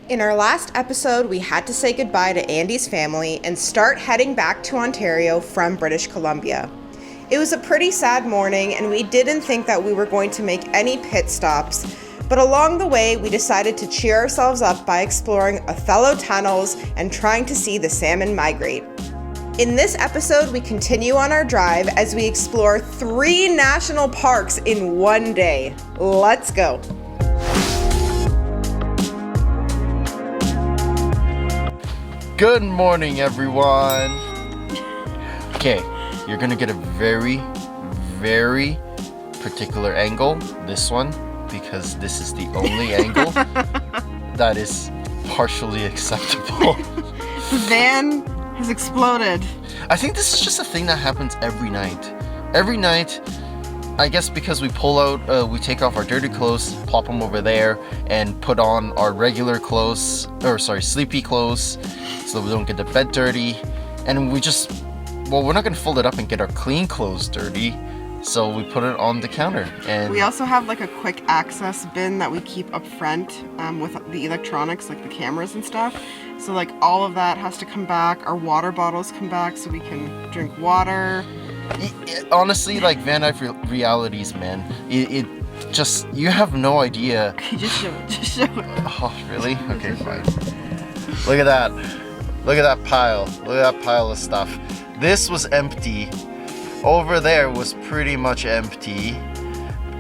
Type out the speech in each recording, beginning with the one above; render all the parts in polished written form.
In our last episode, we had to say goodbye to Andy's family and start heading back to Ontario from British Columbia. It was a pretty sad morning, and we didn't think that we were going to make any pit stops, but along the way, we decided to cheer ourselves up by exploring Othello tunnels and trying to see the salmon migrate. In this episode, we continue on our drive as we explore 3 national parks in one day. Let's go. Good morning, everyone. Okay, you're gonna get a very, very particular angle, this one, because this is the only angle that is partially acceptable. The van has exploded. I think this is just a thing that happens every night. Every night, I guess because we pull out, we take off our dirty clothes, plop them over there, and put on our regular clothes, sleepy clothes, so we don't get the bed dirty. And we just, we're not gonna fold it up and get our clean clothes dirty, so we put it on the counter. And we also have like a quick access bin that we keep up front with the electronics, like the cameras and stuff. So like all of that has to come back. Our water bottles come back so we can drink water. Honestly, like van life realities, man. It just, you have no idea. Just show it. Oh, really? Okay, fine. Look at that. Look at that pile. Look at that pile of stuff. This was empty. Over there was pretty much empty.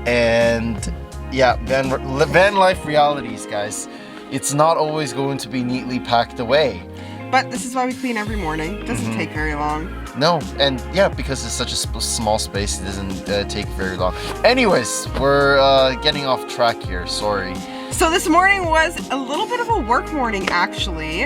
And yeah, van life realities, guys. It's not always going to be neatly packed away. But this is why we clean every morning. It doesn't take very long. No, and yeah, because it's such a small space, it doesn't take very long. Anyways, we're getting off track here, sorry. So this morning was a little bit of a work morning, actually.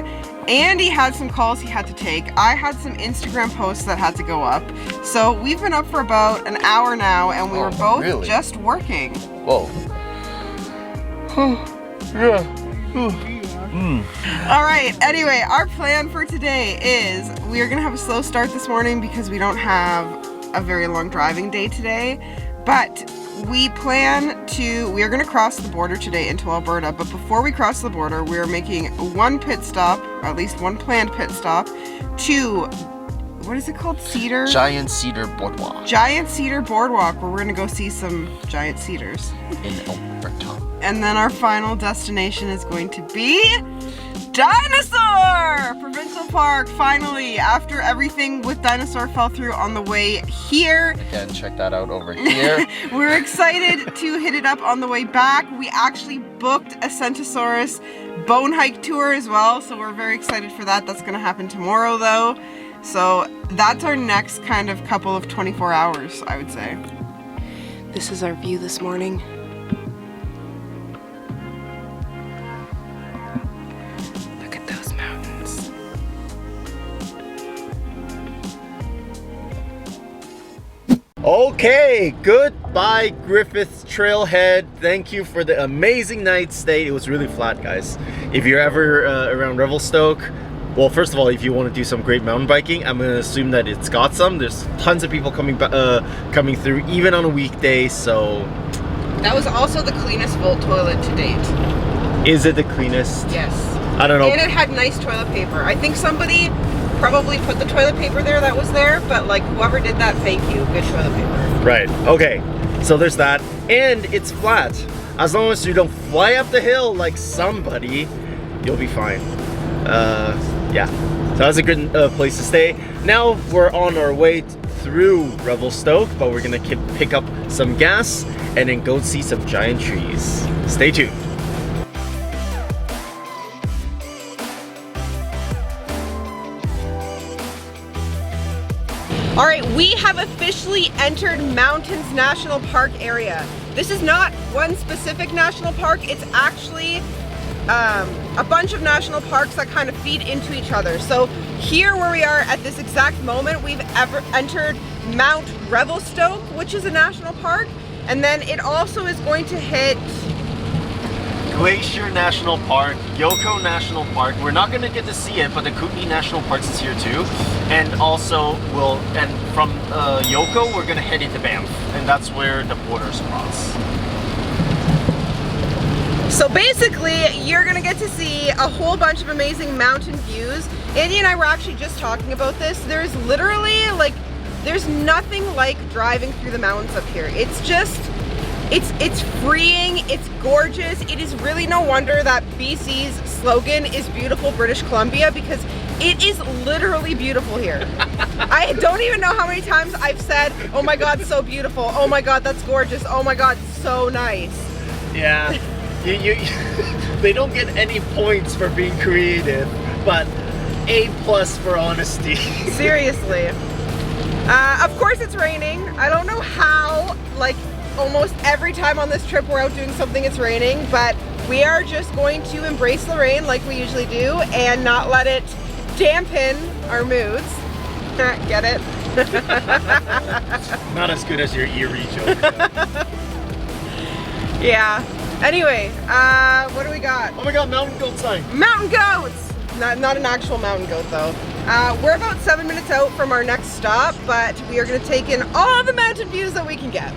Andy had some calls he had to take. I had some Instagram posts that had to go up. So we've been up for about an hour now, and we were both just working. Whoa. Yeah. All right, anyway, our plan for today is we are gonna have a slow start this morning because we don't have a very long driving day today, but we are gonna cross the border today into Alberta. But before we cross the border, we are making one pit stop, or at least one planned pit stop, to, what is it called? Giant Cedar Boardwalk. Giant Cedar Boardwalk, where we're gonna go see some giant cedars. In Alberta. And then our final destination is going to be Dinosaur Provincial Park, finally, after everything with Dinosaur fell through on the way here. Again, check that out over here. We're excited to hit it up on the way back. We actually booked a Centasaurus bone hike tour as well, so we're very excited for that. That's gonna happen tomorrow though. So that's our next kind of couple of 24 hours, I would say. This is our view this morning. Okay, goodbye Griffin Trailhead. Thank you for the amazing night stay. It was really flat, guys. If you're ever around Revelstoke, well, first of all, if you want to do some great mountain biking, I'm gonna assume that it's got some. There's tons of people coming through, even on a weekday. So that was also the cleanest Volt toilet to date. Is it the cleanest? Yes. I don't know. And it had nice toilet paper. I think somebody probably put the toilet paper there that was there, but like whoever did that, thank you, good toilet paper. Right, okay, so there's that, and it's flat. As long as you don't fly up the hill like somebody, you'll be fine. Yeah, so that's a good place to stay. Now we're on our way through Revelstoke, but we're gonna pick up some gas and then go see some giant trees. Stay tuned. All right, we have officially entered Mountains National Park area. This is not one specific national park, it's actually a bunch of national parks that kind of feed into each other. So here where we are at this exact moment, we've entered Mount Revelstoke, which is a national park, and then it also is going to hit Glacier National Park, Yoko National Park. We're not going to get to see it, but the Kootenay National Park is here too. And also, from Yoko, we're going to head into Banff, and that's where the borders cross. So basically, you're gonna get to see a whole bunch of amazing mountain views. Andy and I were actually just talking about this. There's literally like, there's nothing like driving through the mountains up here. It's just, it's freeing, it's gorgeous. It is really no wonder that BC's slogan is beautiful British Columbia, because it is literally beautiful here. I don't even know how many times I've said, oh my God, so beautiful. Oh my God, that's gorgeous. Oh my God, so nice. Yeah, they don't get any points for being creative, but A+ for honesty. Seriously. Of course it's raining. I don't know how, like almost every time on this trip we're out doing something it's raining, but we are just going to embrace the rain like we usually do and not let it dampen our moods. Get it? Not as good as your eerie joke. Yeah. Anyway, what do we got? Oh my God, mountain goat sign. Mountain goats! Not an actual mountain goat though. We're about 7 minutes out from our next stop, but we are gonna take in all the mountain views that we can get.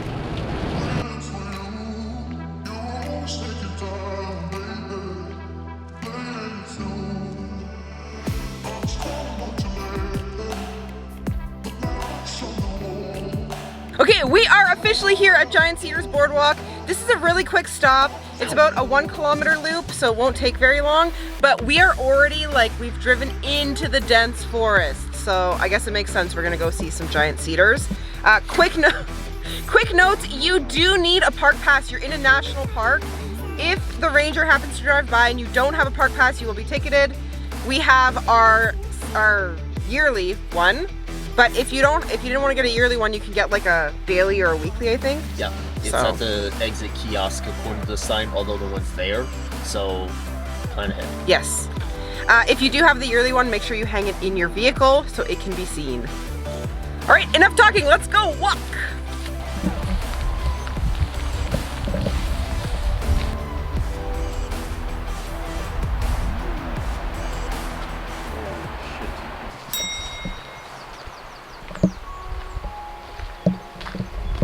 Okay, we are officially here at Giant Cedars Boardwalk. This is a really quick stop. It's about a 1 kilometer loop, so it won't take very long, but we are already we've driven into the dense forest. So I guess it makes sense we're gonna go see some giant cedars. Quick note, you do need a park pass. You're in a national park. If the ranger happens to drive by and you don't have a park pass, you will be ticketed. We have our yearly one. But if you didn't want to get a yearly one, you can get like a daily or a weekly, I think. Yeah, it's at the exit kiosk according to the sign, although the one's there, so plan ahead. Yes. If you do have the yearly one, make sure you hang it in your vehicle so it can be seen. All right, enough talking, let's go walk.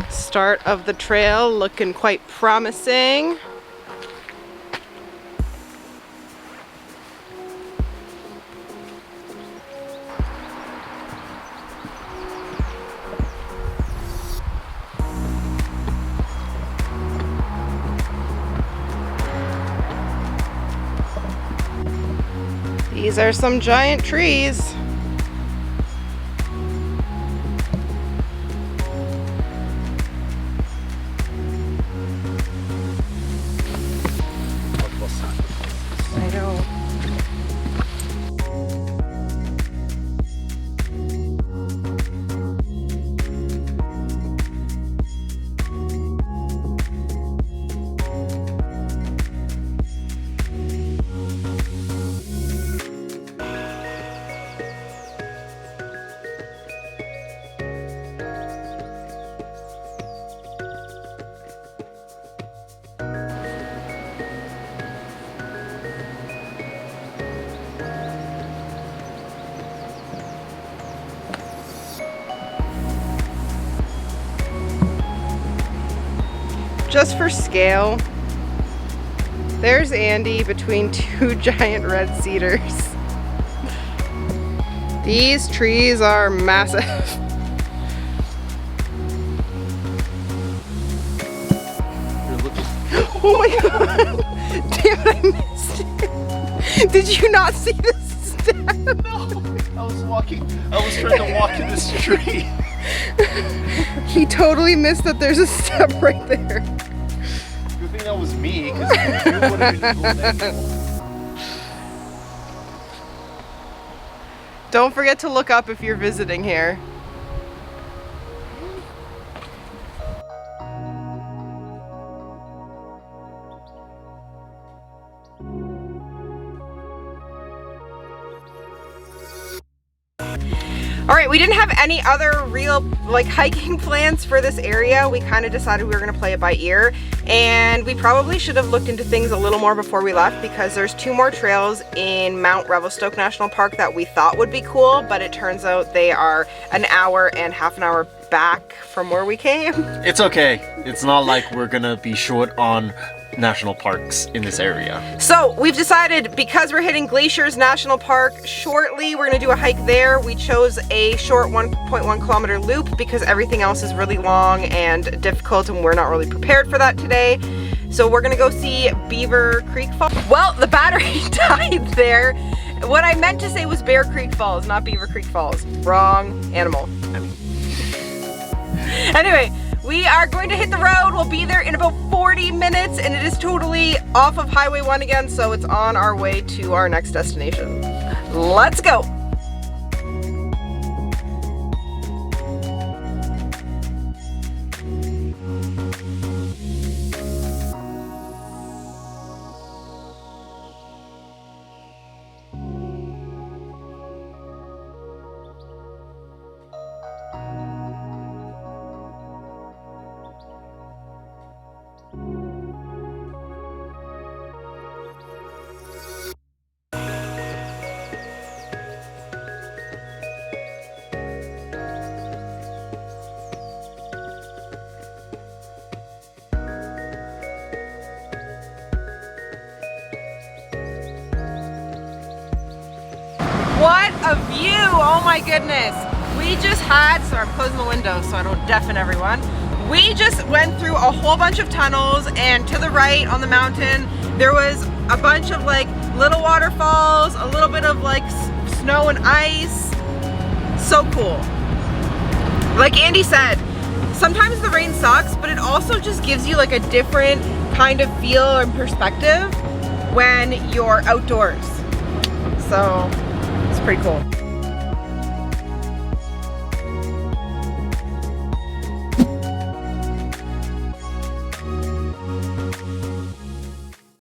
Start of the trail looking quite promising. These are some giant trees. Just for scale, there's Andy between 2 giant red cedars. These trees are massive. Oh my God! Damn it, I missed it. Did you not see this step? No, I was trying to walk in this tree. He totally missed that there's a step right there. Good thing that was me, because you would have been cool. Don't forget to look up if you're visiting here. All right, we didn't have any other real hiking plans for this area. We kind of decided we were gonna play it by ear, and we probably should have looked into things a little more before we left, because there's 2 more trails in Mount Revelstoke National Park that we thought would be cool, but it turns out they are an hour and half an hour back from where we came. It's okay. It's not like we're gonna be short on national parks in this area. So we've decided, because we're hitting Glaciers National Park shortly, we're gonna do a hike there. We chose a short 1.1 kilometer loop because everything else is really long and difficult and we're not really prepared for that today. So we're gonna go see Beaver Creek Falls. Well, the battery died there. What I meant to say was Bear Creek Falls, not Beaver Creek Falls. Wrong animal. Anyway, we are going to hit the road. We'll be there in about 40 minutes and it is totally off of Highway 1 again, so it's on our way to our next destination. Let's go. What a view, oh my goodness. We just had, sorry, I'm closing the window so I don't deafen everyone. We just went through a whole bunch of tunnels, and to the right on the mountain, there was a bunch of like little waterfalls, a little bit of like snow and ice. So cool. Like Andy said, sometimes the rain sucks, but it also just gives you like a different kind of feel and perspective when you're outdoors. So it's pretty cool.